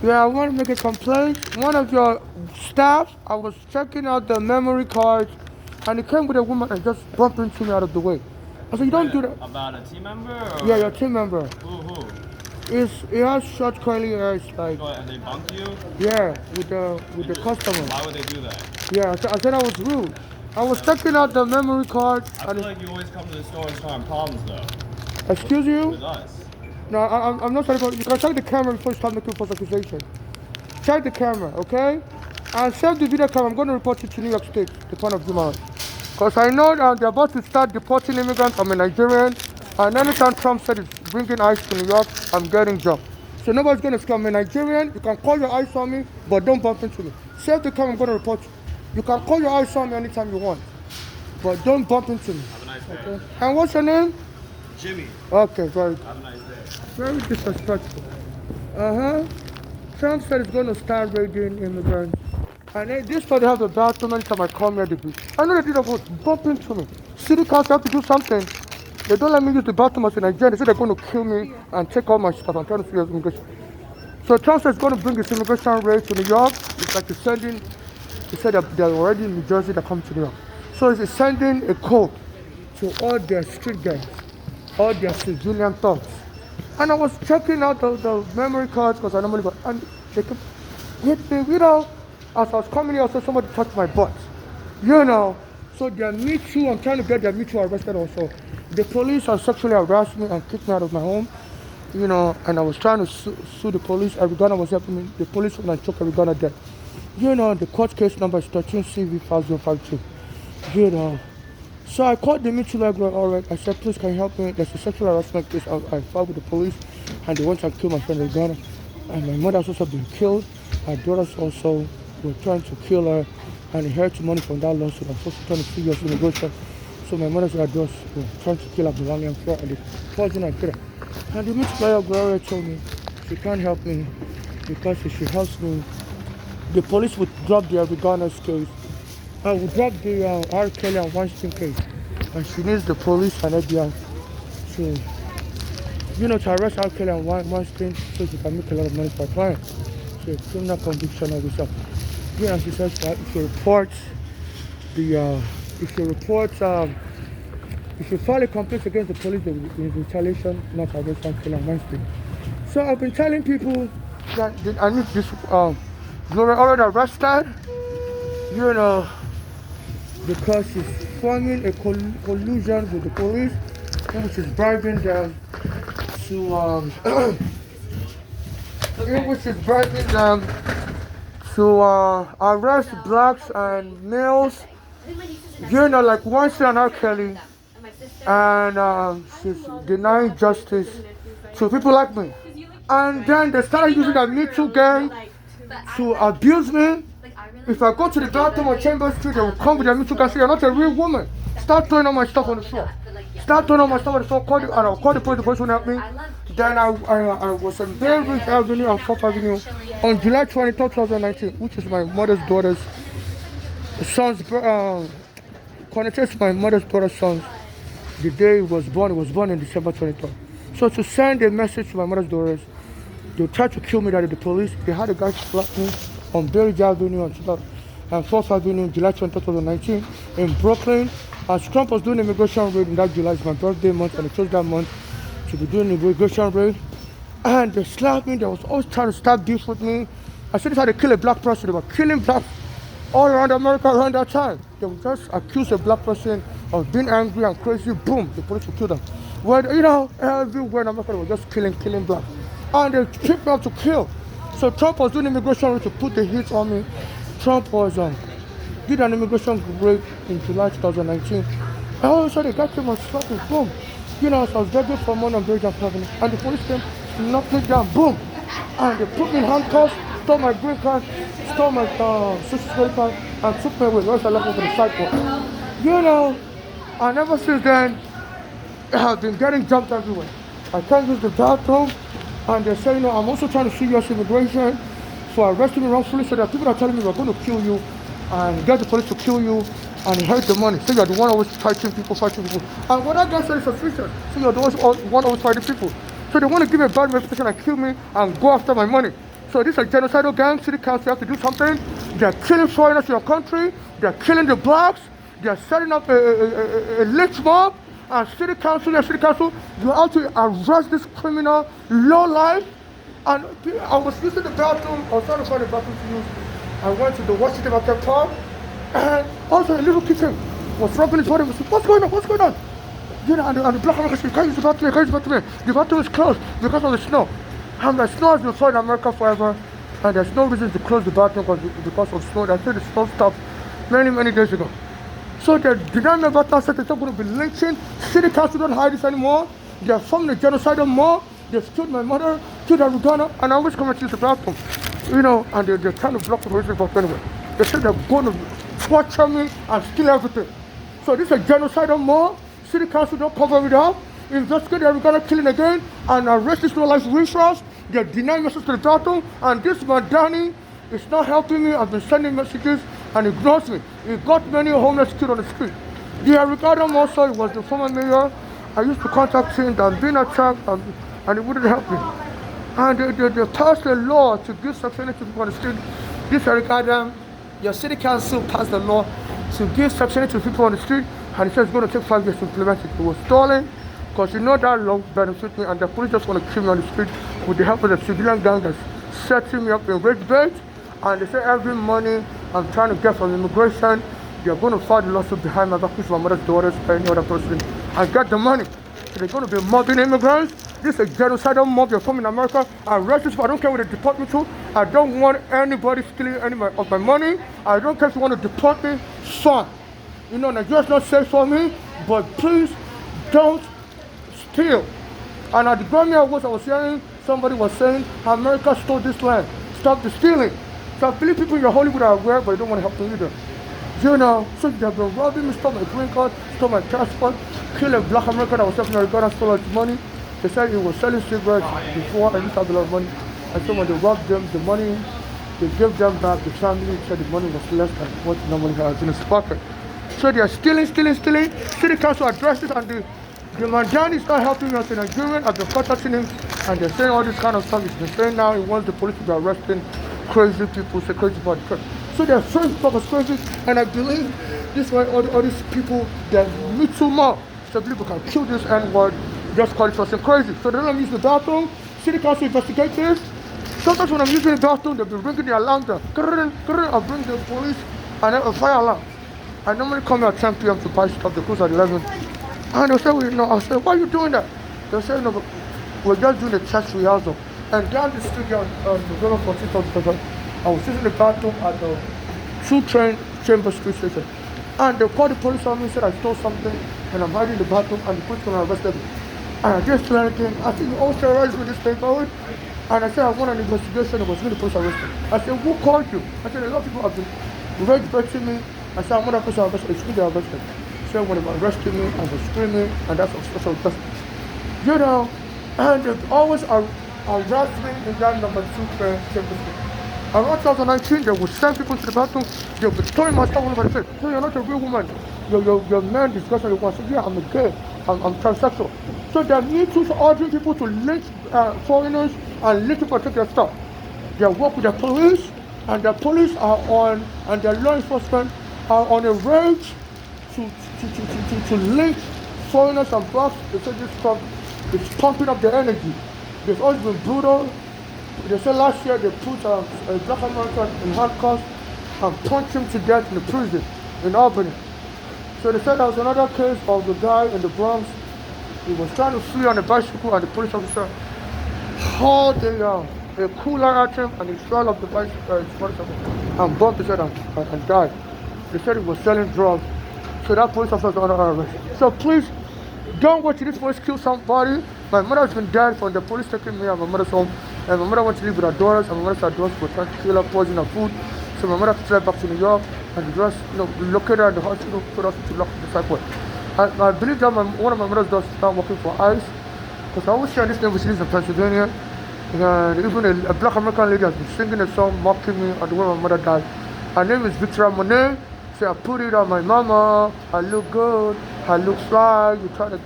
Yeah, I want to make a complaint. One of your staff, I was checking out the memory cards, and it came with a woman and just bumped into me out of the way. I said, you don't Wait, do that. about a team member Yeah, or your team member. who? It has short curly hair. It's like, Go ahead, they bumped you? yeah, with the customer. Why would they do that? Yeah, I said I was rude. I was checking out the memory card, I and feel like you always come to the store and start problems though. excuse you. With us. No, I'm not sorry about. You can check the camera before you start making false accusation. Check the camera, okay? And save the video camera. I'm going to report you to New York State, Department of Human Rights. Because I know that they're about to start deporting immigrants. I'm a Nigerian. And anytime Trump said he's bringing ICE to New York, I'm getting jumped. So nobody's going to scam. I'm a Nigerian. You can call your ICE on me, but don't bump into me. Save the camera. I'm going to report you. You can call your ICE on me anytime you want, but don't bump into me. Have a nice day. Okay? And what's your name? Jimmy. Okay, very good. Have a nice day. Very disrespectful. Uh-huh. Trump said he's going to start raiding immigrants. And then this time they have the bathroom anytime I come here. I know they did about bump into me. City council have to do something. They don't let me use the bathroom as a Nigerian. They say they're going to kill me and take all my stuff. I'm trying to see immigration. So Trump says he's going to bring his immigration raid to New York. It's like he's sending, he said that they're already in New Jersey, they're coming to New York. So he's sending a code to all their street gangs, all their civilian thugs. And I was checking out the memory cards because I normally go, and they kept hit me, as I was coming here, also somebody touched my butt, So they're me too, I'm trying to get their me too arrested also. The police have sexually harassed me and kicked me out of my home, and I was trying to sue the police. Every gunner was helping me. The police when I took every gunner dead. The court case number is 13 CV 5052. So I called the mutual library, all right. I said, please, can you help me? There's a sexual harassment case. I filed with the police, and they want to kill my friend in Ghana. And my mother's also been killed. Her daughters also were trying to kill her and inherit money from that lawsuit. I'm supposed to turn 2 years immigration. So my mother's daughters were trying to kill her belonging for, and they poisoned her killer. And the mutual library told me she can't help me because if she helps me, the police would drop the Ghana's case. I will drop the R. Kelly and Weinstein case, and she needs the police and FBI to arrest R. Kelly and Weinstein so she can make a lot of money for her clients. So a criminal conviction of herself. And she says that if you file a complaint against the police, there is retaliation, not against R. Kelly and Weinstein. So I've been telling people that I need this Gloria already arrested, because she's forming a collusion with the police, which is bribing them to arrest blacks and males, like Weinstein and R. Kelly, and she's denying justice to people like me. And then they started using the Me Too gang to abuse me. If I go to the bathroom on Chambers Street, they will come with their Me Too gang and say, you're not a real woman. Start throwing all my stuff on the floor. Start throwing all my stuff on the floor, and I'll call the police won't help me. Then I was on Belridge Avenue and 4th Avenue on July 23, 2019, which is my mother's daughter's son's, connected to my mother's daughter's son. The day he was born in December 23rd. So to send a message to my mother's daughters, they tried to kill me that the police. They had a guy slap me on Belridge Avenue and 4th Avenue, July 23, 2019 in Brooklyn. As Trump was doing immigration raid in that July, it's my birthday month, and they chose that month to be doing immigration raid. And they slapped me. They was always trying to start beef with me. As soon as I had to kill a black person, they were killing blacks all around America around that time. They would just accuse a black person of being angry and crazy. Boom, the police would kill them. Well, everywhere in America, they were just killing blacks. And they picked me up to kill. So Trump was doing immigration raid to put the heat on me. Trump was did an immigration raid in July 2019. And all of a sudden, the guy came and slapped me. Boom. So I was begging for money on Belridge Avenue, and the police came, knocked me down. Boom. And they put me in handcuffs, stole my green card, stole my social security card, and took me away. Once I left me for the sidewalk. And ever since then, I've been getting jumped everywhere. I can't use the bathroom, and they say, I'm also trying to sue U.S. immigration for arresting me wrongfully, so that people are telling me we're going to kill you and get the police to kill you and inherit the money. So you're the one always fighting people. And what that guy said is suspicious. So you're the one always fighting people. So they want to give me a bad reputation and kill me and go after my money. So this is a genocidal gang. City council have to do something. They're killing foreigners in your country. They're killing the blacks. They're setting up a lynch mob. And city council, you have to arrest this criminal low life. And I was using the bathroom. I was trying to find the bathroom to use. I went to the Washington Market Park. And also a little kitchen was rubbing his body. What's going on? What's going on? You know, and the black American said, can't use the bathroom, can't use the bathroom. The bathroom is closed because of the snow. And the snow has been falling in America forever. And there's no reason to close the bathroom because of snow. They said the snow stopped many days ago. So they're denying me bathroom. Said they're not going to be lynching. City council don't hide this anymore. They're forming a genocidal mob. They've killed my mother, killed her Uganda, and I always come and use the bathroom. You know, and they're trying to block the police report anyway. They said they're going to torture me and steal everything. So this is a genocidal mob. City council don't cover it up. Investigate the Uganda killing again and arrest this no life resource. They're denying messages to the bathroom. And this man Danny is not helping me. I've been sending messages and ignores me. He got many homeless kids on the street. The Ricardo also was the former mayor. I used to contact him and being attacked and he wouldn't help me. And they passed a law to give subsidy to people on the street. This Ricardo, your city council passed a law to give subsidy to people on the street, and it says it's going to take 5 years to implement it. It was stolen because you know that law benefits me, and the police just want to kill me on the street with the help of the civilian gang that's setting me up in rape bait. And they say every money I'm trying to get from immigration, they're going to file the lawsuit behind my back with my mother's daughters or any other person and get the money. So they're going to be mobbing immigrants. This is a genocidal mob. They're coming in America. I register. I don't care where they deport me to. I don't want anybody stealing any of my money. I don't care if you want to deport me. Fine. You know, Nigeria's not safe for me, but please don't steal. And at the Grammy Awards, I was hearing somebody was saying, America stole this land. Stop the stealing. So I believe people in Hollywood are aware, but they don't want to help me either. You know, so they've been robbing me, stole my green card, stole my passport, killed a black American that was helping Uganda, stole his money. They said he was selling cigarettes before, and he had a lot of money. And so when they robbed them, the money, they gave them back. The family said the money was less than what he normally has in his pocket. So they are stealing. City council addressed it, and the Mandani is not helping me as a Nigerian. I've been contacting him, and they're saying all this kind of stuff. He's been saying now he wants the police to be arresting crazy people, say crazy about the church. So they're saying stuff is crazy, and I believe this way all these people, they're Me Too mob. So people can kill this N-word, just call it person crazy. So they don't use the bathroom. City council investigate this. Sometimes when I'm using the bathroom, they'll be ringing the alarm there. I'll bring the police and then a fire alarm. I normally come here at 10 p.m. to buy stuff. They close at 11. And they'll say, well, no. I'll say, why are you doing that? They'll say, no, but we're just doing the church rehearsal. And down the street on November 14th, I was using the bathroom at the 2 train Chamber Street Station. And they called the police on me and said I stole something, and I'm hiding in the bathroom, and the police were arrested me. And I didn't do anything. I said, you also terrorized with this paperwork. And I said, I want an investigation. It was me, the police arrested. I said, who called you? I said, a lot of people have been rage baiting me. I said, I'm not a person arrested. It's me they arrested. So when they were arresting me, I was screaming, and that's what was you know, and they always arrest me in that number 2 train Chamber Street. Around 2019, they would send people to the bathroom. They would be throwing my stuff all over the place. So you're not a real woman. Your man discussing with one. So yeah, I'm a gay. I'm transsexual. So they need to urging people to lynch foreigners and lynch people to take their stuff. They work with the police, and the police are on, and the law enforcement are on a rage to lynch foreigners and blacks. They say this stuff is pumping up their energy. They've always been brutal. They said last year they put a black American in handcuffs and punched him to death in the prison in Albany. So they said there was another case of the guy in the Bronx. He was trying to flee on a bicycle, and the police officer hauled a cooler at him, and he fell off the bicycle and bumped his head and died. They said he was selling drugs. So that police officer was under arrest. So please, don't watch this police kill somebody. My mother has been dead from the police taking me at my mother's home. And my mother went to live with her daughters, and my mother said her daughters were trying to kill her, poison her food. So my mother had to fly back to New York, and just, located her at the hospital, put us to lock the cycle. I believe that one of my mother's daughters started working for ICE, because I always share this name with cities in Pennsylvania. And even a black American lady has been singing a song mocking me at the way my mother died. Her name is Victoria Monet. So I put it on my mama. I look good. I look fly. You try to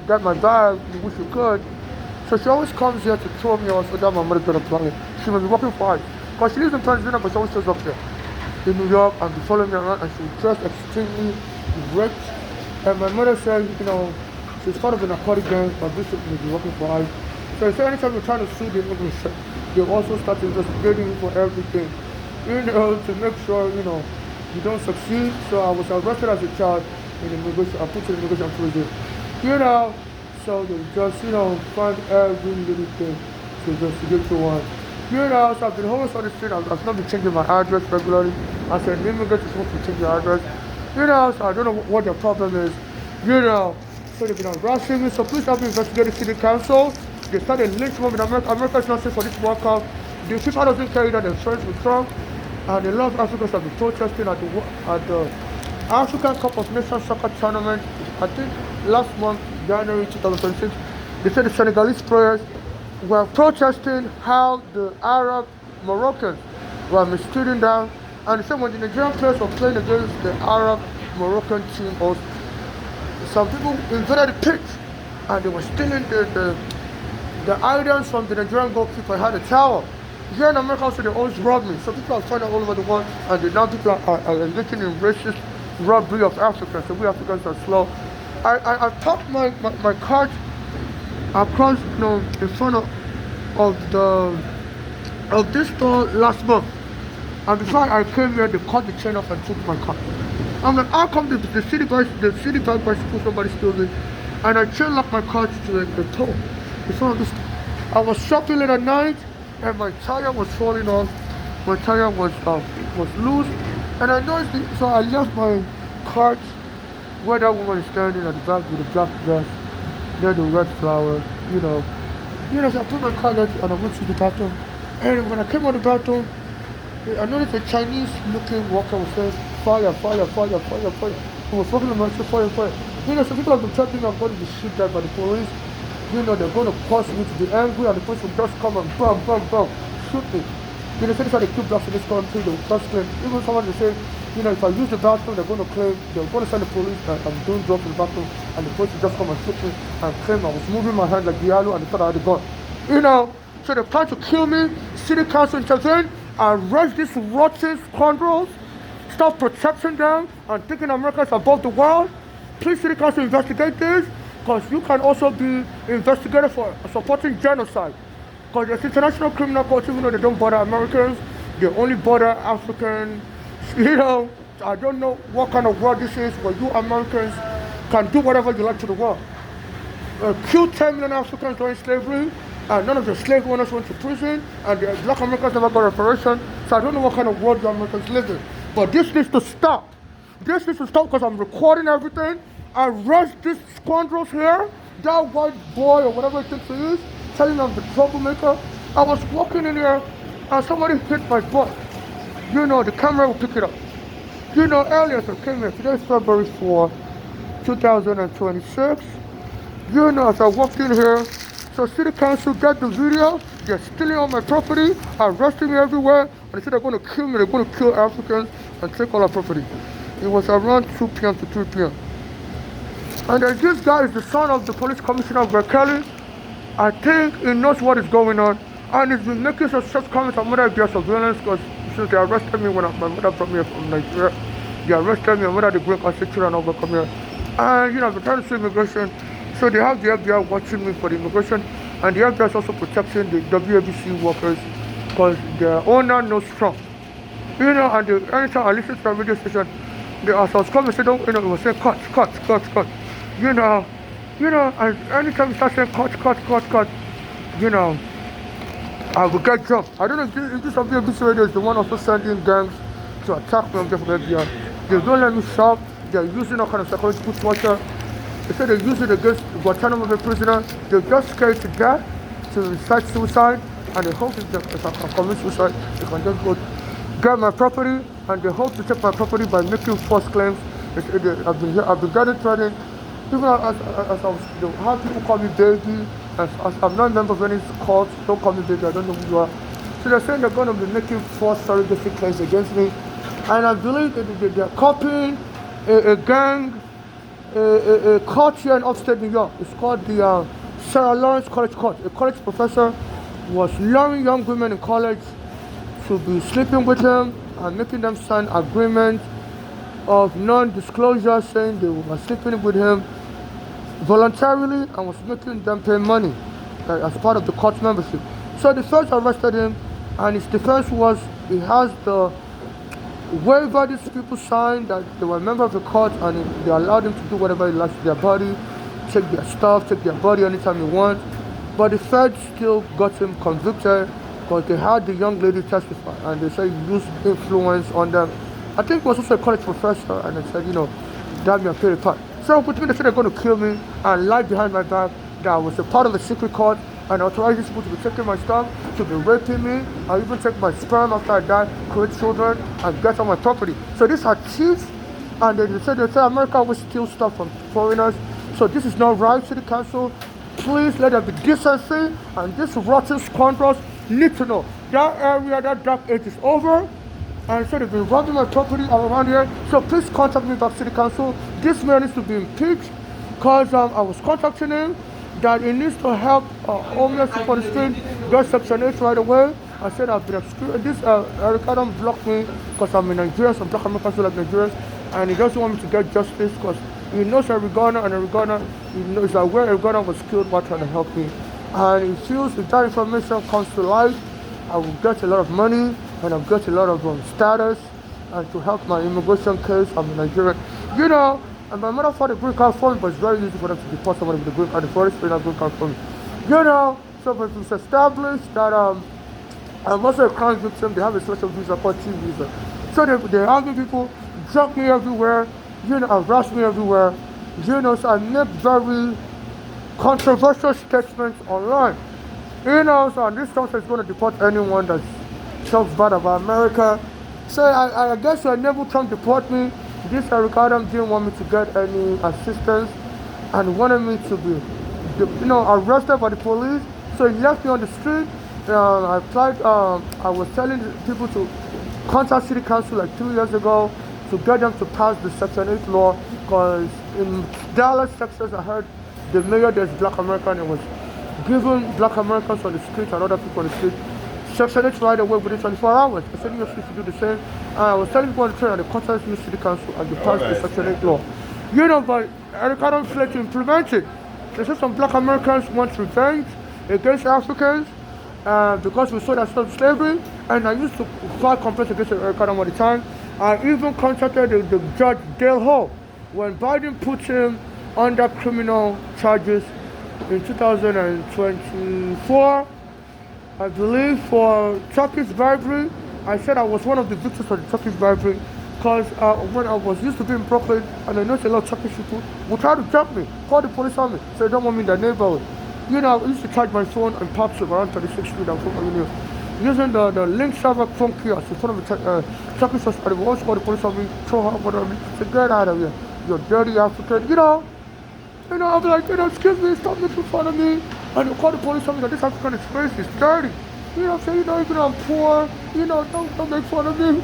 get my bag. You wish you could. So she always comes here to throw me off so that my mother's gonna plan it. She must be working for us. Because she lives in Pennsylvania, but she always shows up here in New York and be following me around, and she's dressed extremely rich. And my mother said, she's part of an narcotic gang, but bishop will be working for us. So he said anytime you're trying to sue the immigration, they also start investigating you for everything. To make sure, you don't succeed. So I was arrested as a child in immigration, I put in immigration prison. So they just, find every little thing to investigate you on. So I've been homeless on the street. I've not been changing my address regularly. As an immigrant, you're supposed to change your address. So I don't know what their problem is. So they've been harassing me. So please help me investigate the city council. They started lynching me in America. America is not safe for this workout. The people doesn't carry that insurance with Trump. And a lot of Africans have been protesting at the African Cup of Nations soccer tournament. I think last month, January 2026, they said the Senegalese players were protesting how the Arab Moroccans were mistreating them. And they said when the Nigerian players were playing against the Arab Moroccan team, also, some people invaded the pitch and they were stealing the items from the Nigerian goalkeeper. Had a towel. Here in America, also, they always rob me. So people are finding all over the world, and now people are engaging in racist robbery of Africans. So we Africans are slow. I parked my car across, in front of this store last month. And before I came here, they cut the chain off and took my car. I'm like, how come the city bank bicycle somebody stole it? And I chain locked my car to the toe in front of this. I was shopping late at night, and my tire was falling off. My tire was loose, and I noticed it, so I left my cart where that woman is standing at the back with the black dress, near the red flower, So I put my car there and I went to the bathroom. And when I came out of the bathroom, I noticed a Chinese-looking worker was saying, fire, fire, fire, fire, fire. He was walking around saying, fire, fire. Some people have been threatening I'm going to be shot dead by the police. They're going to cause me to be angry, and the police will just come and bam, bam, bam, shoot me. They say they keep blocks in this country, they will just claim. Even someone will say, if I use the bathroom, they're going to send the police that I'm doing drugs in the bathroom, and the police will just come and shoot me and claim I was moving my hand like Diallo and they thought I had a gun. So they plan to kill me. City council intervened, arrest these rotten scoundrels, stop protecting them and thinking America is above the world. Please, city council, investigate this, because you can also be investigated for supporting genocide. Because there's international criminal courts, even though they don't bother Americans, they only bother African. I don't know what kind of world this is, where you Americans can do whatever you like to the world. Killed 10 million Africans during slavery, and none of the slave owners went to prison, and the black Americans never got reparation. So I don't know what kind of world the Americans live in. But this needs to stop. This needs to stop, because I'm recording everything. Arrest these scoundrels here, that white boy or whatever it thinks he is, telling them I'm the troublemaker. I was walking in here and somebody hit my butt. The camera will pick it up. Earlier I came here, today is February 4, 2026. As I walked in here, so city council got the video, they're stealing all my property, arresting me everywhere, and they said they're going to kill me, they're going to kill Africans and take all our property. It was around 2 p.m. to 3 p.m. And then this guy is the son of the police commissioner, Greg Kelly. I think he knows what is going on, and he's been making such comments on whether there's surveillance, because since they arrested me when my mother brought me here from Nigeria, they arrested me and whether the green card security and all will come here. And I've been trying to see immigration, so they have the FBI watching me for the immigration, and the FBI is also protecting the WABC workers, because their owner knows Trump. And anytime I listen to the radio station, as I was coming, it was saying cut. And anytime you start saying cut, I will get jumped. I don't know if this WABC radio is the one also sending gangs to attack me on behalf of the FBI. They don't let me shop. They're using all kind of psychological torture. They say they use it against Guantanamo Bay prisoner. They're just scared to death to incite suicide, and they hope if I commit suicide, they can just go get my property, and they hope to take my property by making false claims. I've been getting threatened. Even as I was, how people call me baby, as I'm not a member of any cult, don't call me baby, I don't know who you are. So they're saying they're going to be making false surrogacy claims against me, and I believe that they're copying a gang, a cult here in upstate New York. It's called the Sarah Lawrence College Court. A college professor was luring young women in college to be sleeping with him and making them sign agreements of non-disclosure saying they were sleeping with him voluntarily and was making them pay money as part of the court membership. So the first arrested him and his defense was he has the waiver these people signed that they were a member of the court and they allowed him to do whatever he likes to their body, take their stuff, take their body anytime he wants. But the feds still got him convicted because they had the young lady testify and they said he used influence on them. I think he was also a college professor and they said, damn me, I paid a part. So they said they're going to kill me and lie behind my back that I was a part of the secret court and authorized these people to be taking my stuff, to be raping me, or even take my sperm after I die, create children, and get on my property. So these are thieves, and they said America will steal stuff from foreigners. So this is not right, City Council. Please let there be decency, and these rotten scoundrels need to know that area, that dark age is over. And so they've been robbing my property all around here. So please contact me back, City Council. This man needs to be impeached because I was contacting him that he needs to help homeless people on the street get Section 8 right away. I said I've been excluded. This Eric Adam blocked me because I'm a Nigerian, some black Americans who like Nigerians, and he doesn't want me to get justice because he knows Eric Garner, and Eric Garner, he knows that where Eric Garner was killed while trying to help me. And he feels if that information comes to light, I will get a lot of money and I'll get a lot of status and to help my immigration case. I'm a Nigerian. And my mother fought a green card for me, but it's very easy for them to deport somebody with a green card. The forest paid a green card for me. So if it's established that I'm also a crime victim, they have a special visa called T visa. So they're argue people, jump me everywhere, harass me everywhere, so I make very controversial statements online. So this country is going to deport anyone that talks bad about America. So I guess I never trying to deport me. This Eric Adam didn't want me to get any assistance and wanted me to be, arrested by the police. So he left me on the street. I applied. I was telling people to contact City Council like 2 years ago to get them to pass the Section 8 law because in Dallas, Texas, I heard the mayor there's Black American and was giving Black Americans on the street and other people on the street Section 8 right away within 24 hours. I said you have to do the same. I was telling people on the train and the contact New City Council and they passed the Section 8 law. But Eric Adams failed to implement it. They said some Black Americans want revenge against Africans because we sold ourselves slavery, and I used to file complaints against Eric Adams all the time. I even contacted the Judge Dale Hall when Biden put him under criminal charges in 2024, I believe, for Turkish bribery. I said I was one of the victims of the Turkish bribery because when I was used to be in Brooklyn and I noticed a lot of Turkish people would try to jump me, call the police on me, so they don't want me in their neighborhood. I used to charge my phone and pops around 36th Street and using the Link server phone kiosk in front of the Turkish hospital. They always call the police on me, throw her over on me, say get out of here, you're dirty African, I'm like, excuse me, stop making fun of me. And you call the police on me that this African experience is dirty. Say, even though I'm poor, don't make fun of me.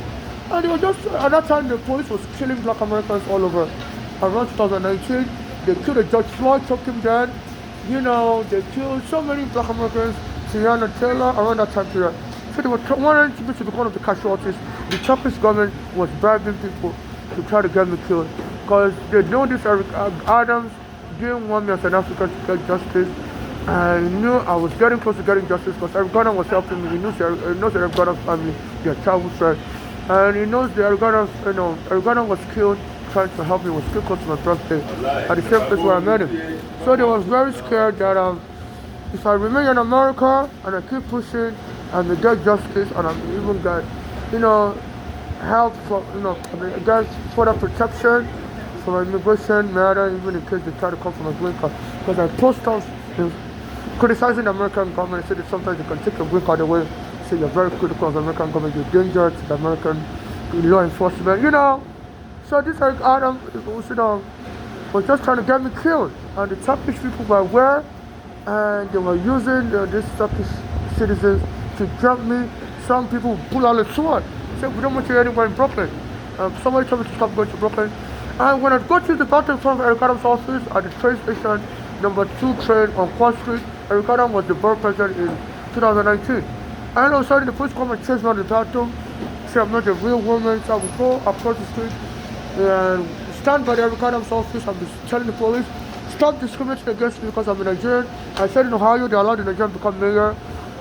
And it was just, at that time, the police was killing Black Americans all over. Around 2019, they killed a George Floyd, took him dead. They killed so many Black Americans, Tiana Taylor, around that time period. So they were wanting to be one of the casualties. The Turkish government was bribing people to try to get me killed. Because they know this Eric Adams didn't want me as an African to get justice. I knew I was getting close to getting justice because Eric Garner was helping me. He knows the Eric Garner family, their childhood friend. And he knows the Eric Garner, Eric Garner was killed trying to help me, was killed close to my birthday at the same place where I met him. So they was very scared that if I remain in America and I keep pushing and I get justice and I even get, help for, get further protection for immigration matter, even in case they try to come from a green card. Because I post on criticizing the American government, say that sometimes they can take your green card away, say you're very critical of the American government, you're dangerous to the American law enforcement, So this Eric Adams was just trying to get me killed. And the Turkish people were aware, and they were using these Turkish citizens to jump me. Some people pull out a sword, say we don't want you anywhere in Brooklyn. Somebody told me to stop going to Brooklyn. And when I got to the bathroom from Eric Adams' office at the train station, number 2 train on Quad Street. Eric Adams was the borough president in 2019. And all of a sudden, the police come and chase me out of the bathroom. Say I'm not a real woman, so I will go across the street and stand by the Eric Adams office and be telling the police, stop discriminating against me because I'm a Nigerian. I said in Ohio, they allowed the Nigerian to become mayor.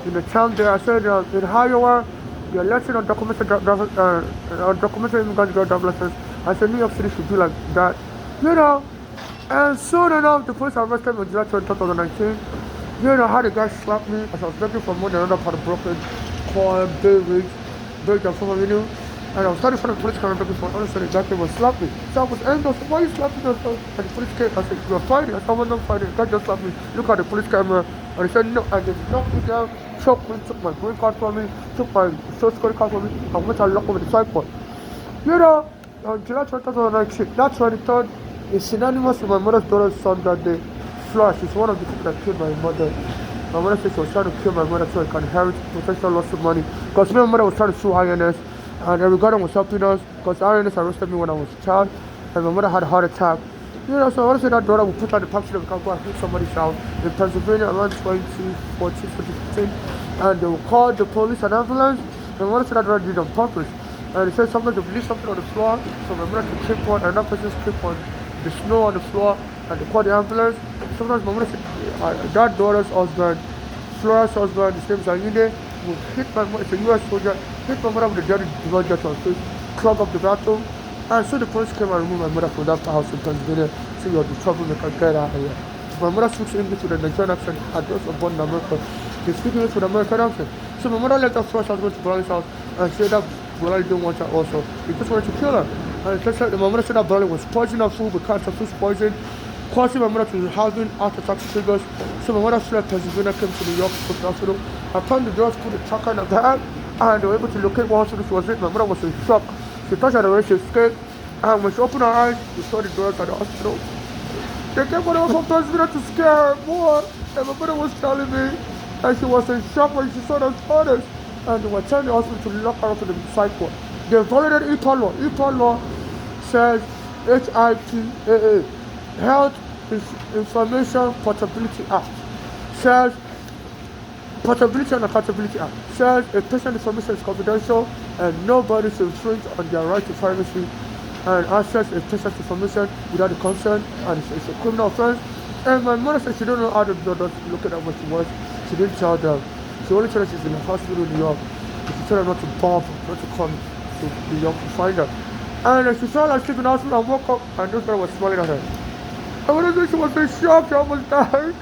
In the town there, I said in Iowa, the election on documented immigrants got driver's license. I said New York City should be like that. You know, and soon enough, the police arrested me on July 20, 2019. You know how the guy slapped me as I was begging for money in another part of Brooklyn, called Bay Ridge, Bay and Farm Avenue. And I was standing in front of the police car and begging for money, so the guy came and slapped me. So I was angry. I said, why are you slapping me? And the police came. I said, you're fighting. I said, I'm not fighting. The guy just slapped me. Look at the police camera. And he said, no. And they knocked me down, choked me, took my green card from me, took my social security card from me, and went and locked me with the sideboard. You know, on July 2019, that 23rd is synonymous with my mother's daughter's son that day. Flash is one of the people that killed my mother. My mother said she was trying to kill my mother so I can inherit potential loss of money. Because my mother was trying to sue INS, and Eric Gordon was helping us because INS arrested me when I was a child, and my mother had a heart attack. You know, so I want to say that daughter would put out the taxi and go and hit somebody's house in Pennsylvania around 2014, 2015, and they will call the police and ambulance. And I want to say that daughter did it on purpose. And they said something to leave something on the floor, so my mother could trip on, and that person tripped on the snow on the floor, and they called the ambulance. Sometimes my mother said that daughter's husband, Flora's husband, his name is Ayinde, would hit my mother, it's a US soldier, hit my mother with a dirty blood jet on his face, clog up the bathroom. And so the police came and removed my mother from that house in Pennsylvania. So you're the troublemaker, get out of here. My mother speaks English with a Nigerian accent, and was born in America. They speak English with an American accent. So my mother left her first husband to Brown's house and said that Brown didn't want her also. He just wanted to kill her. And my mother said that Brown was poisoning her food with cancer food poison, causing my mother to be having heart attack triggers. So my mother fled Pennsylvania, came to New York to the hospital. I found the girls put a tracker in her bag, and they were able to locate what hospital she was in. My mother was in shock. She thought she had already escaped, and when she opened her eyes, she saw the girls at the hospital. They came over from Pennsylvania to scare her more, and my mother was telling me that she was in shock when she saw those photos, and they were telling the hospital to lock her up in the psych ward. They violated EPA law. EPA law says HIPAA, Health Information Portability Act, says Portability and Accountability Act, says a patient information is confidential and nobody should infringe on their right to privacy and access a patient's information without the consent, and it's a criminal offense. And my mother said she don't know how the doctors look at what she was. She didn't tell them. She only told her she's in a hospital in New York. She told her not to bomb, not to come to New York to find her. And she saw her sleeping in the hospital and woke up, and this guy was smiling at her. And when I said she was in shock, she almost died.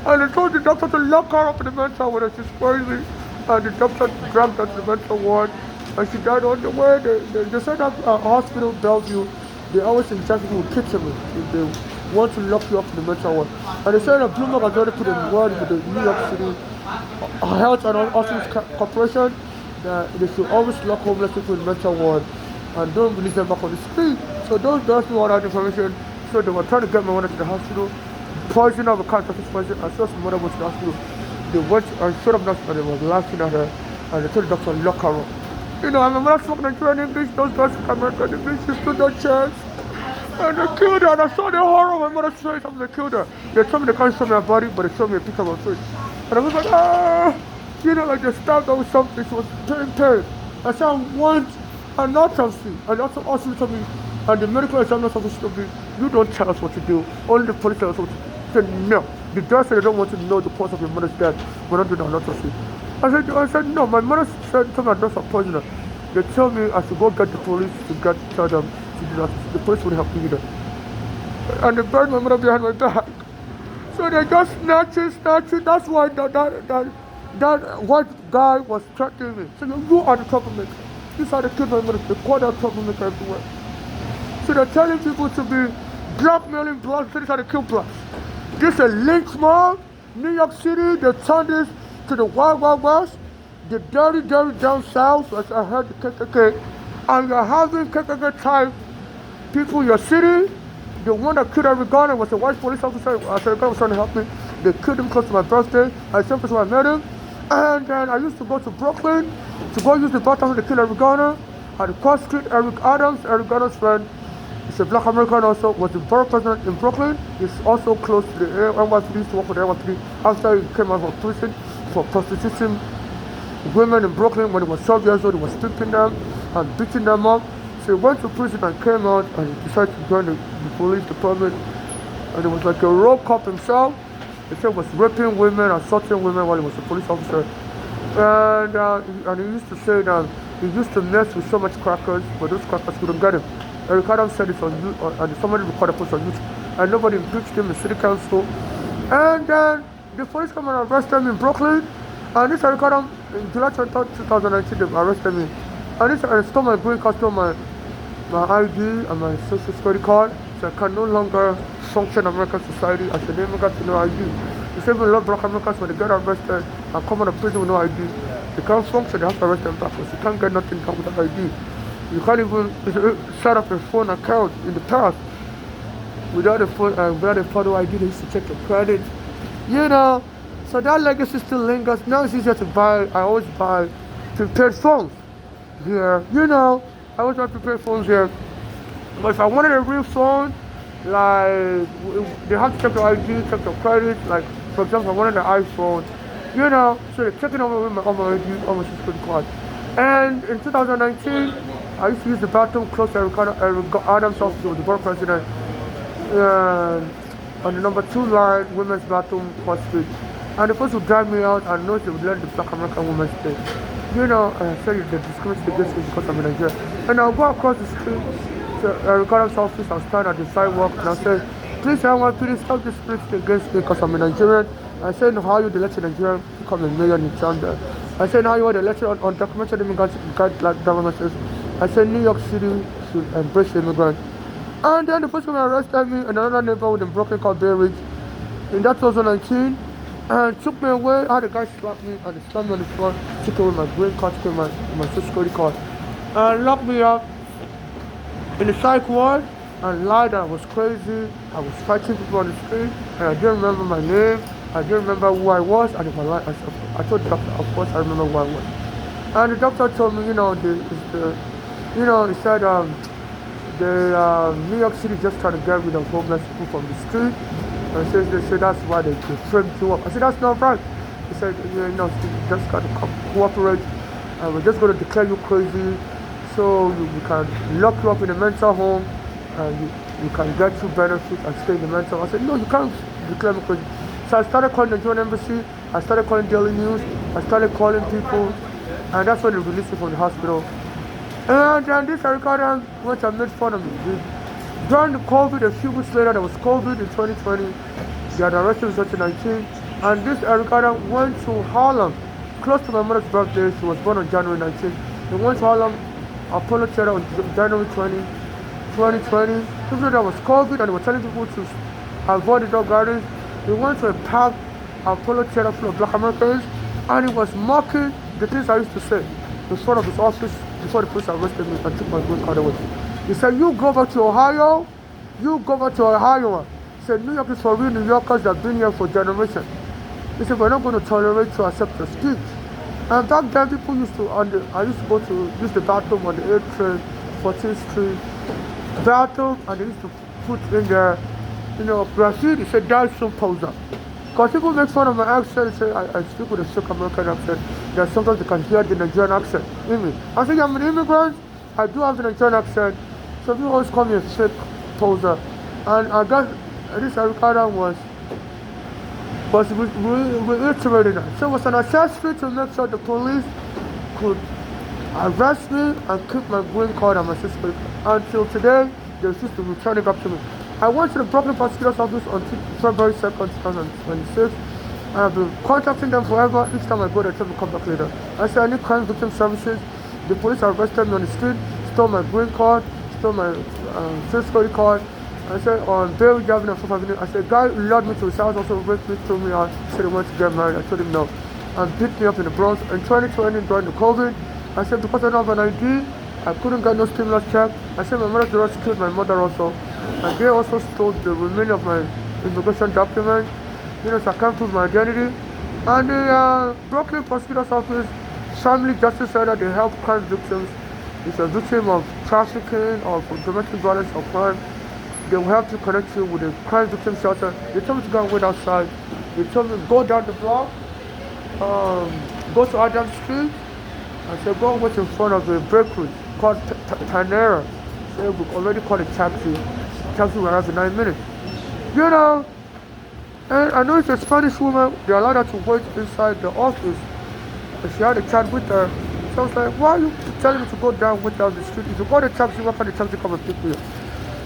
And they told the doctor to lock her up in the mental ward, and she's crazy. And the doctor dragged her to the mental ward, and she died on the way. They said that hospital, Bellevue, they always inject people with ketamine if they want to lock you up in the mental ward. And they said that Bloomberg has already put in word with the New York City Health and Hospitals Corporation that they should always lock homeless people in the mental ward and don't release them back on the street. So those girls knew all that information. So they were trying to get my mother to the hospital, poison of a cancer poison, and so my mother went to the hospital. They went and showed up nurse and they were laughing at her, and they told the doctor to lock her up. You know, and my mother spoke Nigerian English, those girls spoke American English, she stood on chairs, and they killed her, and I saw the horror of my mother's face after they killed her. They told me they can't show me her body, but they showed me a picture of her face. And I was like, you know, like they stabbed her with something, she was pain. I said, I want an autopsy, and the autopsy told me, and the medical examiner supposed to be, you don't tell us what to do, only the police tell us what to do. I said, no. The doctor said they don't want to know the cause of your mother's death. We're not doing an autopsy. I said, no. My mother said, told me I don't poison her. They tell me I should go get the police to tell them to do that. The police would help me either. And they burned my mother behind my back. So they just snatching. That's why that white guy was threatening me. So you are the troublemaker. This is how they killed my mother. They call that troublemaker everywhere. So they're telling people to be blackmailing blacks. So this is how they kill blacks. This is a lynch mob. New York City, they turned this to the Wild Wild West. The dirty down south, as I heard the KKK. And you're having KKK type people in your city. The one that killed Eric Garner was a white police officer. I said, God was trying to help me. They killed him close to my birthday. I same place where I met him. And then I used to go to Brooklyn to go use the bathroom to kill Eric Garner. At the cross street, Eric Adams, Eric Garner's friend, He's a black American also, was the borough president in Brooklyn. He's also close to the NYPD, used to work for the NYPD after he came out of prison for prostitution. Women in Brooklyn, when he was 12 years old, he was stripping them and beating them up. So he went to prison and came out and he decided to join the police department. And he was like a road cop himself. He said he was raping women, assaulting women while he was a police officer. And he used to say that he used to mess with so much crackers, but those crackers couldn't get him. Eric Adams said it on YouTube, and somebody recorded a post on YouTube, and nobody impeached him in city council. And then the police come and arrested him in Brooklyn, and this Eric Adams, in July 23rd, 2019, they arrested me. And this I stole my green card, stole my ID and my social security card, so I can no longer function in American society as an immigrant with no ID. The same way a lot of black Americans, when they get arrested and come out of prison with no ID, they can't function, they have to arrest them back because you can't get nothing done without ID. You can't even set up a phone account in the past without a photo ID. They used to check your credit, you know. So that legacy still lingers. Now it's easier to buy. I always buy prepared phones here, you know. I always buy prepared phones here. But if I wanted a real phone, like they have to check your ID, check your credit. Like for example, I wanted an iPhone, you know. So they're checking over with my ID, on my security card. And in 2019, I used to use the bathroom close to Eric Adams' office with the borough president on the number 2 line, women's bathroom, Cross Street. And the police would drive me out and notice they would let the black American woman stay. You know, I said they discriminate against me because I'm in Nigeria. And I'll go across the street to Eric Adams' office, I'll stand at the sidewalk and I'll say, please, please stop discriminating against me because I'm a Nigerian. I said, in Ohio, they let you Nigerian become a mayor in Chanda. I said, now you want to let you undocumented immigrants guide like government says. I said New York City should embrace the immigrants. And then the police came and arrested me in another neighborhood in Brooklyn called Bay Ridge in that 2019 and took me away. I had a guy slap me and he slammed me on the floor, took away my green card, took away my social security card, and locked me up in the psych ward and lied that I was crazy. I was fighting people on the street and I didn't remember my name. I didn't remember who I was, and if I told the doctor, of course I remember who I was. And the doctor told me, you know, he said New York City just trying to get rid of homeless people from the street. And they said that's why they framed you up. I said that's not right. He said, you know, you just got to cooperate, and we're just going to declare you crazy, so we can lock you up in a mental home, and you can get you benefits and stay in the mental home. I said, no, you can't declare me crazy. So I started calling the Nigerian Embassy, I started calling Daily News, I started calling people, and that's when they released me from the hospital. And then this Eric Adams went and made fun of me. During the COVID, a few weeks later, there was COVID in 2020, they had arrested in 2019, and this Eric Adams went to Harlem, close to my mother's birthday. She was born on January 19th. He went to Harlem, Apollo Theater on January 2020. People there was COVID, and they were telling people to avoid the dog gardens. He went to a park, Apollo Theater full of black Americans, and he was mocking the things I used to say in front of his office before the police arrested me and took my green card away. He said, you go back to Ohio, He said, New York is for real New Yorkers that have been here for generations. He said, we're not going to tolerate to accept your speech. And back then, people used to, I used to go to use the bathroom on the 8th train, 14th Street bathroom, and they used to put in there, you know, graffiti. He said, die soon poser. Because people make fun of my accent, they say I speak with a sick American accent, that sometimes they can hear the Nigerian accent in me. I say, I'm an immigrant, I do have the Nigerian accent, so people always call me a sick poser. And I guess this Eric Adams was reiterating that. So it was an accessory to make sure the police could arrest me and keep my green card and my sister. Until today, they refused to return it back to me. I went to the Brooklyn Prosecutor's Office on February 2nd, 2026. I've been contacting them forever. Each time I go, they tell me to come back later. I said, I need crime victim services. The police arrested me on the street, stole my green card, stole my social security card. I said, on Bay Ridge Avenue and 4th Avenue, I said, guy lured me to his house, also raped me, threw me out, said he wanted to get married. I told him no. And beat me up in the Bronx. In 2020, during the COVID, I said, because I don't have an ID, I couldn't get no stimulus check. I said, my mother just killed my mother also. And they also stole the remaining of my immigration documents, you know, so I can't prove my identity. And the Brooklyn Prosecutor's Office, Family Justice Center, they help crime victims is a victim of trafficking or domestic violence or crime, they will help you connect you with a crime victim shelter. They told me to go and wait outside. They told me go down the block, go to Adam Street. I said go and wait in front of a bakery called Tanera. So we already called a taxi. Taxi will arrive in 9 minutes. You know, and I know it's a Spanish woman. They allowed her to wait inside the office. And she had a chat with her. So I was like, why are you telling me to go down with down the street? If you call the taxi, why can't the taxi come and pick me up?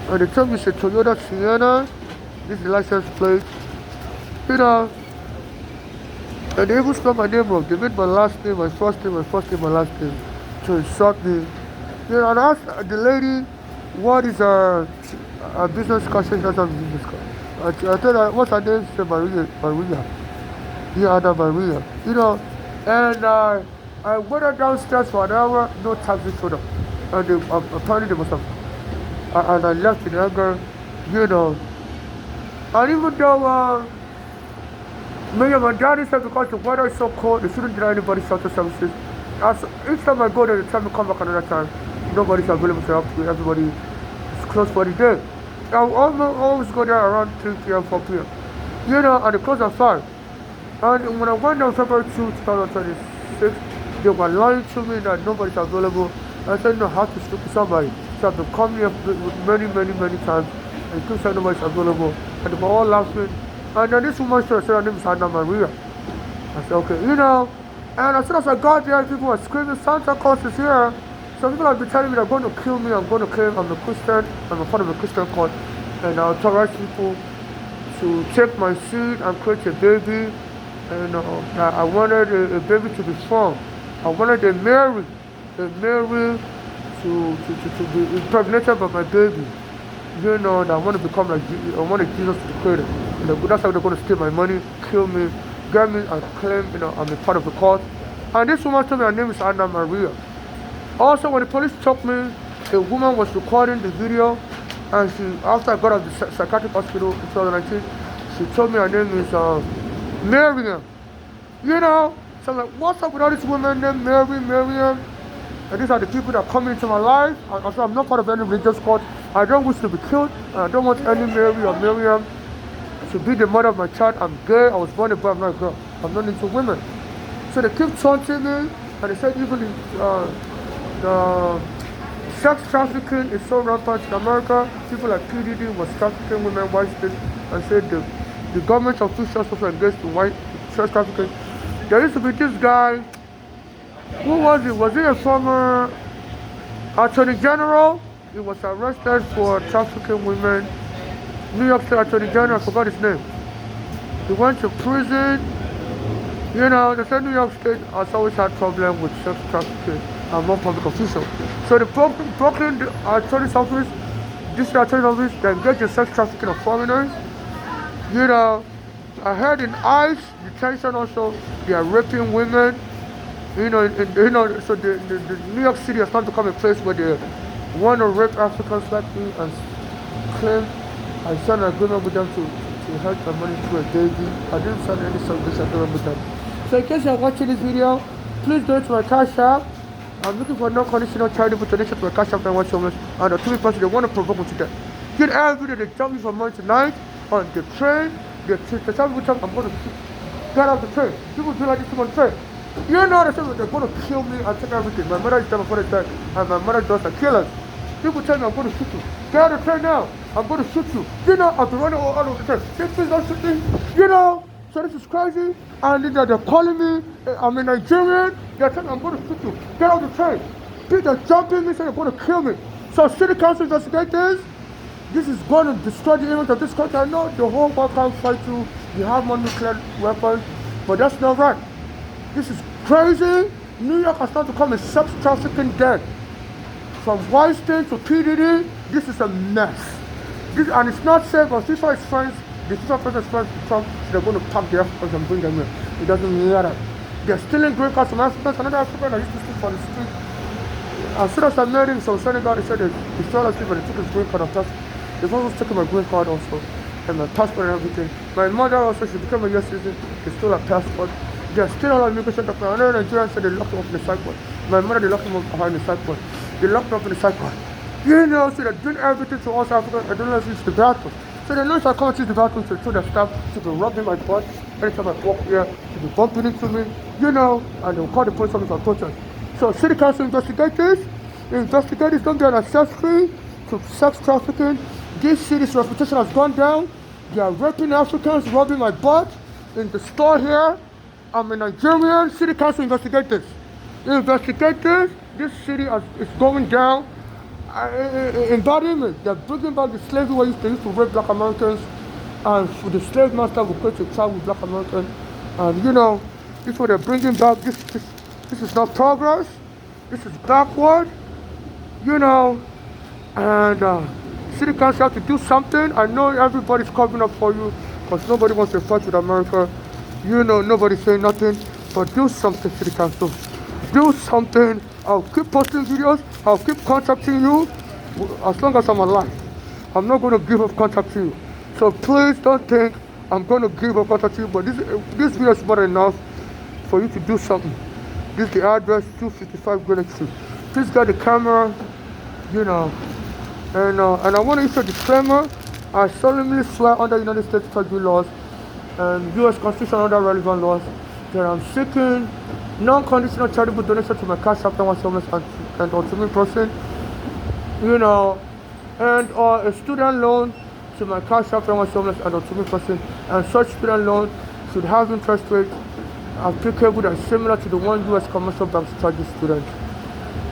And they told me it's a Toyota Sienna. This is the license plate. You know, and they even spelled my name wrong. They made my last name, my first name, my last name to insult me. You know, and I asked the lady, what is her business card? She doesn't have a business card. I told her, what's her name? She said, Maria. Yeah, Anna Maria. You know, and I went downstairs for an hour, no taxi showed up. And they, apparently they must have. And I left in anger, you know. And even though me and my daddy said because the weather is so cold, they shouldn't deny anybody shelter services. As each time I go there, they tell me come back another time. Nobody's available to help me. Everybody is closed for the day. I always go there around 3 p.m., 4 p.m. You know, and they close at 5. And when I went down February 2, 2026, they were lying to me that nobody's available. I said, no, I have to speak to somebody. So I've been coming here many times, and keep saying nobody's available. And they were all laughing. And then this woman said her name is Anna Maria. I said, okay, you know. And as soon as I got there, people were screaming, Santa Claus is here. So people have been telling me they're going to kill me, I'm going to claim I'm a Christian, I'm a part of a Christian cult. And I'll authorize people to take my seed and create a baby. And I wanted a baby to be formed. I wanted a Mary to be impregnated by my baby. You know, that I want to become like I wanted Jesus to be created. You know, that's how they're going to steal my money, kill me, get me and claim, you know, I'm a part of the cult. And this woman told me her name is Anna Maria. Also, when the police took me, a woman was recording the video, and she, after I got out of the psychiatric hospital in 2019, she told me her name is Miriam. You know, so I'm like, what's up with all these women named Miriam? And these are the people that come into my life. I said, I'm not part of any religious cult. I don't wish to be killed. I don't want any Mary or Miriam to be the mother of my child. I'm gay. I was born a boy. I'm not a girl. I'm not into women. So they keep taunting me, and they said even the sex trafficking is so rampant in America. People like PDD was trafficking women, white states, and said the government officials also engaged in white sex trafficking. There used to be this guy. Who was he? Was he a former Attorney General? He was arrested for trafficking women. New York State Attorney General, I forgot his name. He went to prison. You know, they said New York State has always had problems with sex trafficking among public officials. So the Brooklyn Attorney's Office, District Attorney's Office, they engaged in sex trafficking of foreigners. You know, I heard in ICE detention also, they are raping women. You know, so the New York City has not become a place where they want to rape Africans like me and claim I signed an agreement with them to help their money to a baby. I didn't sign any such agreement with them. So in case you're watching this video, please donate to my cash app. I'm looking for no conditional charitable donation to my cash app and watch your and the two person they want to provoke me to death. Get every day they tell me for money tonight on the train. They tell me I'm going to get off the train. People do like this on the train. You know they say they're going to kill me and take everything. My mother is dead before they died, and my mother does are killers. People tell me I'm going to shoot you. Get out of the train now. I'm going to shoot you. You know, I've been running all over the train. They please don't shoot me. You know, so this is crazy. And they're calling me. I'm a Nigerian. They're telling me I'm going to shoot you. Get out of the train. People are jumping me, saying they're going to kill me. So city council investigate this. This is going to destroy the image of this country. I know the whole world can't fight you. You have more nuclear weapons, but that's not right. This is crazy. New York has started to become a sex trafficking den. From Weinstein to PDD, this is a mess. And it's not safe, but FIFA is friends, the FIFA president is friends with Trump, so they're going to pack the Africans and bring them in. It doesn't matter. They're stealing green cards from Africans. Another African that used to sleep on the street. As soon as I met him, so Senegal, they said they stole us people, they took his green card and passport. They've also taken my green card also, and my passport and everything. My mother also, she became a US citizen, they stole her passport. They're still on immigration document. Another Nigerian said they locked him up in the sideboard. My mother, they locked him up behind the sideboard. They locked me up in the cycle. You know, so they're doing everything to us Africans. I don't let us use the bathroom. So they know if I can't use the bathroom, so the staff to be rubbing my butt anytime I walk here, to be bumping into me, you know, and they'll call the police officer for protest. So city council investigate this. Investigators don't get accessory to sex trafficking. This city's reputation has gone down. They are raping Africans, rubbing my butt in the store here. I'm a Nigerian. City council investigate this. Investigate this. This city is going down. In bad image, they're bringing back the slavery where they used to rape black Americans, and for the slave master will create a child with black Americans. And you know, this is what they're bringing back. This is not progress. This is backward. You know, and city council have to do something. I know everybody's covering up for you because nobody wants to fight with America. You know, nobody's saying nothing, but do something, city council. Do something. I'll keep posting videos. I'll keep contacting you as long as I'm alive. I'm not going to give up contacting you. So please don't think I'm going to give up contacting you. But this video is not enough for you to do something. This is the address, 255 Greenwich Street. Please get the camera, you know. And I want to issue a disclaimer. I solemnly swear under United States federal laws and U.S. Constitution and other relevant laws that I'm seeking non-conditional charitable donation to my cash app and or to me person, you know, and or a student loan to my cash app and or to me person, and such student loan should have interest rate applicable and similar to the one U.S. commercial banks charges students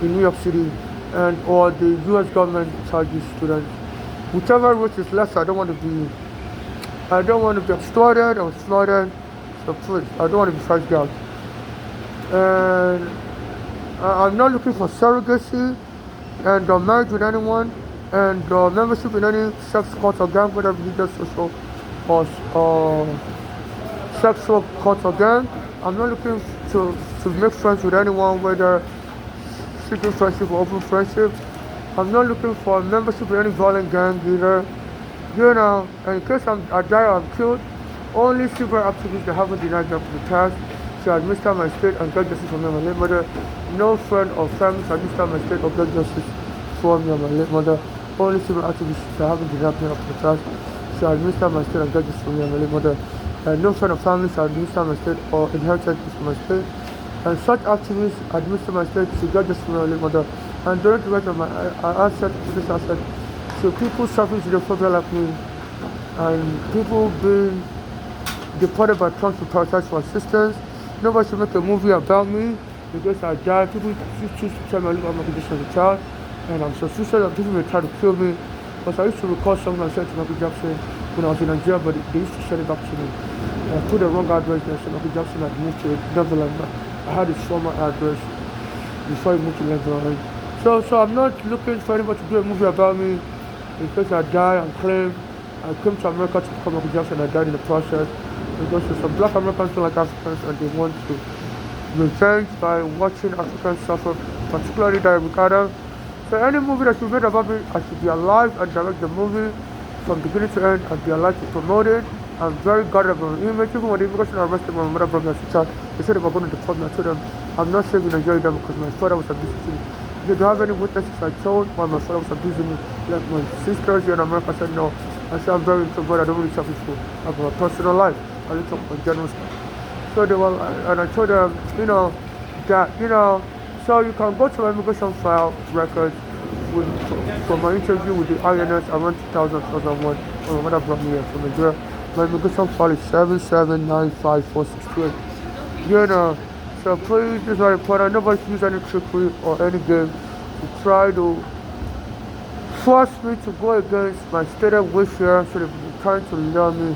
in New York City and or the U.S. government charges students. Whichever rate is less, I don't want to be extorted or slaughtered. So please, I don't want to be charged out. And I'm not looking for surrogacy and marriage with anyone and membership in any sex cult or gang, whether religious, social or sexual cult or gang. I'm not looking to make friends with anyone, whether secret friendship or open friendship. I'm not looking for membership in any violent gang either. You know, and in case I die or I'm killed, only civil activists that haven't denied them for the past shall administer my state and get justice for me and my late mother. No friend or family shall administer my state or get justice for me and my late mother. Only civil activists that haven't denied me for the past shall administer my state and get justice for me and my late mother. And no friend or family shall administer my state or inherit justice for my state. And such activists administer my state to get justice for me and my late mother. And during the rest of my asset, this asset, so people suffering xenophobia like me, and people being deported by Trump to prioritize for assistance. Nobody should make a movie about me because I died. People choose to tell me I live out my condition as a child, and I'm so suicidal. People may try to kill me. Because I used to record something I said to Michael Jackson when I was in Nigeria, but they used to send it back to me. I put the wrong address there, so Michael Jackson had moved to Neverland. I had his former address before he moved to Neverland. So I'm not looking for anybody to do a movie about me because I died and claimed I came to America to become Michael Jackson. I died in the process because some black Americans don't like Africans and they want to revenge by watching Africans suffer, particularly Derrick Ricardo. So any movie that you made about me, I should be alive and direct the movie from beginning to end and be alive to promote it. I'm very guarded about my image. Even when the immigration arrested my mother brought me as a child, they said they were going to deport me. I told them I'm not saving Nigeria because my father was abusing me. If they don't have any witnesses, I told why my father was abusing me. Like my sisters here in America said no. I said I'm very introverted. I don't really talk to people about my personal life. I only talk about general stuff. So they were, and I told them, that, so you can go to my immigration file records for my interview with the INS around 2001 when my mother brought me here from Nigeria. My immigration file is 7795468. So please, this is very important. Nobody should use any trickery or any game to try to force me to go against my stated wish here, so they're trying to lure me.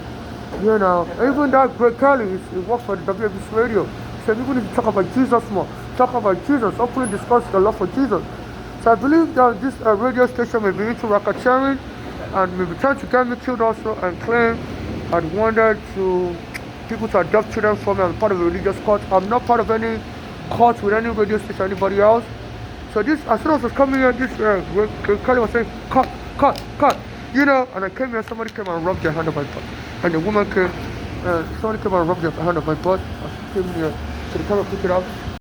Even that Greg Kelly, he works for the WBC radio. He said, even if you talk about Jesus more, talk about Jesus, openly discuss the love for Jesus. So I believe that this radio station may be into racketeering and may be trying to get me killed also and claim I'd wanted to people to adopt children from me. I'm part of a religious cult. I'm not part of any cult with any radio station or anybody else. So this, as soon as I was coming here, this Kelly was saying, cut. And I came here, somebody came and rubbed their hand on my butt. And the woman came, somebody came and rubbed their hand on my butt. I came here, so they came and pick it up.